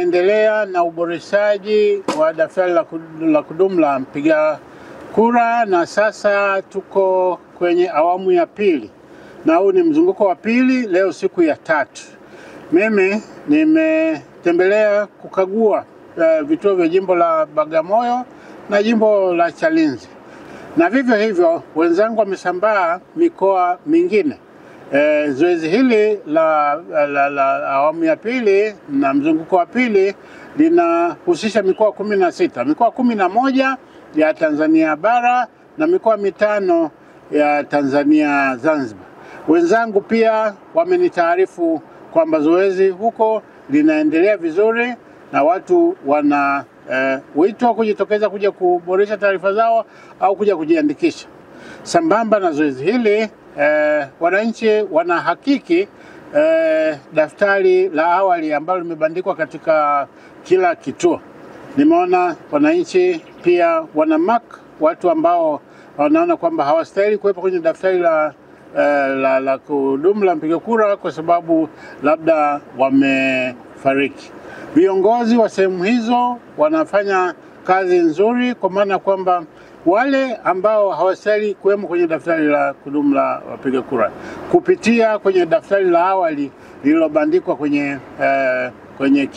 Endelea na uboreshaji wa daftari la kudumu la mpiga kura, na sasa tuko kwenye awamu ya pili, na huu ni mzunguko wa pili, leo siku ya 3. Mimi nimetembelea kukagua vituo vya jimbo la Bagamoyo na jimbo la Chalinze, na vivyo hivyo wenzangu wamesambaa mikoa mingine. Zoezi hili la awamu ya pili na mzunguko wa pili linahusisha mikoa 16, mikoa 11 ya Tanzania bara na mikoa 5 ya Tanzania Zanzibar. Wenzangu pia wamenitaarifu kwamba zoezi huko linaendelea vizuri na watu wana wito kujitokeza kuja kuboresha taarifa zao au kuja kujiandikisha. Sambamba na zoezi hili, wananchi wanahakiki daftari la awali ambalo limebandikwa katika kila kituo. Nimeona wananchi pia wana mark watu ambao wanaona kwamba hawastahili kuwepo kwenye daftari la kudumu la mpiga kura kwa sababu labda wamefariki. Viongozi wa sehemu hizo wanafanya kazi nzuri, kwa maana kwamba wale ambao hawastahili kuwemo kwenye daftari la kudumu la wapiga kura kupitia kwenye daftari la awali lililobandikwa kwenye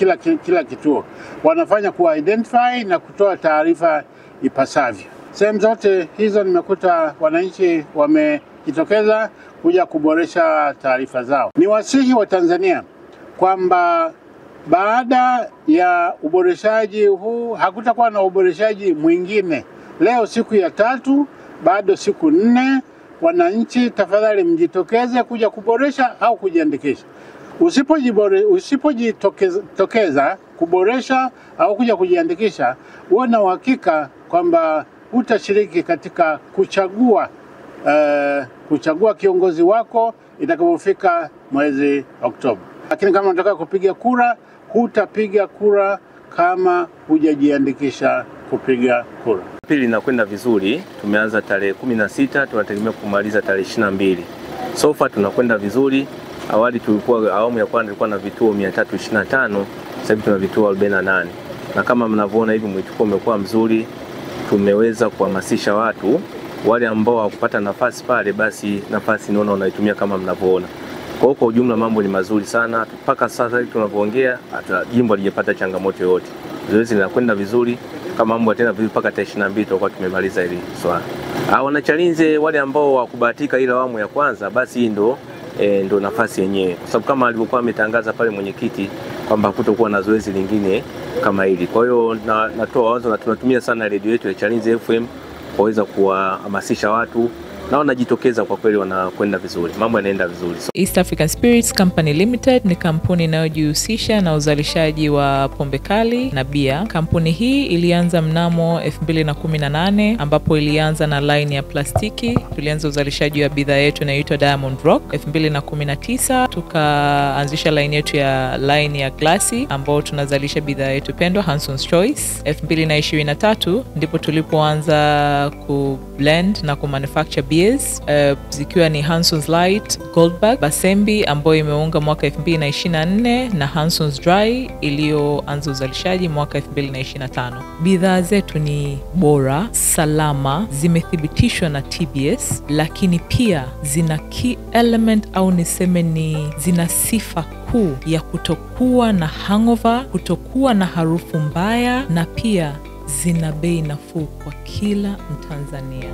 kila kituo, wanafanya identify na kutoa taarifa ipasavyo. Sehemu zote hizo nimekuta wananchi wamejitokeza kuja kuboresha taarifa zao. Ni wasihi wa Tanzania kwamba baada ya uboreshaji huu hakutakuwa na uboreshaji mwingine. Leo siku ya 3, bado siku 4. Wananchi tafadhali mjitokeze kuja kuboresha au kujiandikisha. Usipojitokeza kuboresha au kuja kujiandikisha, uwe na uhakika kwamba utashiriki katika kuchagua kiongozi wako itakapofika mwezi Oktoba. Lakini kama unataka kupiga kura, hutapiga kura kama hujajiandikisha kupiga kura. Pili inakwenda vizuri, tumeanza tarehe 16, tunategemea kumaliza tarehe 22. So far tunakwenda vizuri. Awali awamu ya kwanza ilikuwa na vituo 325, sasa hivi tuna vituo 48. Na kama mnavyoona hivi mwitikio umekuwa mzuri, tumeweza kuhamasisha watu wale ambao hawakupata nafasi pale, basi nafasi naona unaitumia kama mnavyoona. Kwa ujumla mambo ni mazuri sana. Mpaka sasa hivi tunavyoongea hata jimbo halijapata changamoto yoyote. Zoezi linakwenda vizuri, kama mambo tena vizuri mpaka tarehe 22 tutakuwa tumemaliza hili swala. Wana Chalinze wale ambao wakubahatika ile awamu ya kwanza, basi hii ndo nafasi yenyewe. Kwa sababu kama alivyokuwa ametangaza pale mwenyekiti kwamba hakutakuwa na zoezi lingine kama hili. Kwa hiyo natoa wazo na tunatumia sana redio yetu ya Chalinze FM kuweza kuhamasisha watu, na wanajitokeza kwa kweli, wanakwenda vizuri, mambo yanaenda vizuri. East African Spirits Company Limited ni kampuni inayojihusisha na uzalishaji wa pombe kali na bia. Kampuni hii ilianza mnamo 2018 ambapo ilianza na line ya plastiki. Tulianza uzalishaji wa bidhaa yetu inayoitwa Diamond Rock. 2019 tukaanzisha line yetu ya line ya glasi ambao tunazalisha bidhaa yetu pendwa Hanson's Choice. 2023 ndipo tulipoanza ku blend na ku manufacture beers zikiwa ni Hanson's Light, Goldberg, Basembi ambayo imeunga mwaka 2024 na Hanson's Dry iliyoanza uzalishaji mwaka 2025. Bidhaa zetu ni bora, salama, zimethibitishwa na TBS, lakini pia zina key element au niseme ni zina sifa kuu ya kutokuwa na hangover, kutokuwa na harufu mbaya, na pia zina bei nafuu kwa kila Mtanzania.